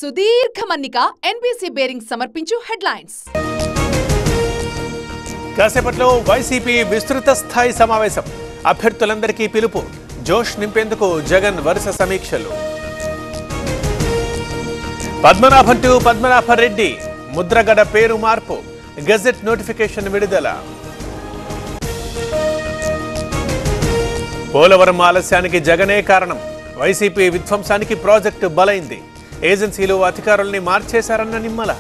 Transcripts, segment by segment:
సుదీర్ఘ మన్నిక NBC bearing సమర్పించు హెడ్లైన్స్. కాసేపట్లో వైసీపీ విస్తృత స్థాయి సమావేశం. అభ్యర్థులందరికీ పిలుపు. జోష్ నింపేందుకు జగన్ వరుస సమీక్షలు. పద్మనాభం టు పద్మనాభరెడ్డి ముద్రగడ పేరు మార్పు. గెజెట్ నోటిఫికేషన్ విడుదల. పోలవరం ఆలస్యానికి జగనే కారణం. వైసీపీ విధ్వంసానికి ప్రాజెక్టు బలైంది. ఏజెన్సీలు అధికారుల్ని మార్చేశారన్న నిమ్మల.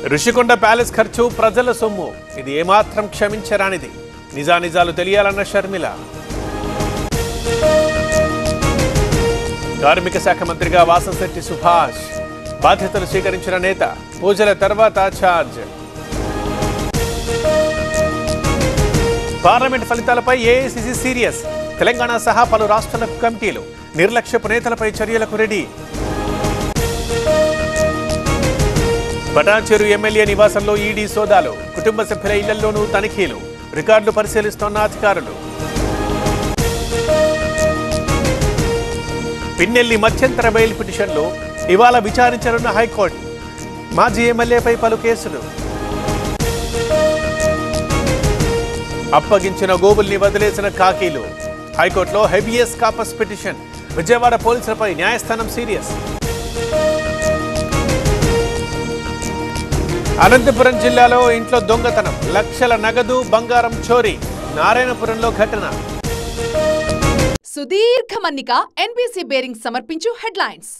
ఋషికొండ ప్యాలెస్ ఖర్చు ప్రజల సొమ్ము. ఇది ఏమాత్రం క్షమించరానిది. నిజానిజాలు తెలియాలన్న షర్మిల. కార్మిక శాఖ మంత్రిగా వాసంశెట్టి సుభాష్ బాధ్యతలు స్వీకరించిన నేత. పూజల తర్వాత ఛార్జ్. పార్లమెంట్ ఫలితాలపై ఏఐసీసీ సీరియస్. తెలంగాణ సహా పలు రాష్ట్రాల కమిటీలు నిర్లక్ష్యపు నేతలపై చర్యలకు రెడీ. పటాన్చెరు ఎమ్మెల్యే నివాసంలో ఈడీ సోదాలు. కుటుంబ సభ్యుల ఇళ్లలోనూ తనిఖీలు. రికార్డులు పరిశీలిస్తోన్న అధికారులు. పిన్నెల్లి మధ్యంతర బెయిల్ పిటిషన్లు ఇవాళ విచారించనున్న హైకోర్టు. మాజీ ఎమ్మెల్యేపై పలు కేసులు. అప్పగించిన గోవుల్ని వదిలేసిన కాకీలు. హైకోర్టులో హెబియస్ కార్పస్ పిటిషన్. విజయవాడ పోలీసులపై న్యాయస్థానం సీరియస్. అనంతపురం జిల్లాలో ఇంట్లో దొంగతనం. లక్షల నగదు బంగారం చోరీ. నారాయణపురంలో ఘటన. సుదీర్ఘ మన్నిక ఎన్బీసీ బేరింగ్ సమర్పించు హెడ్లైన్స్.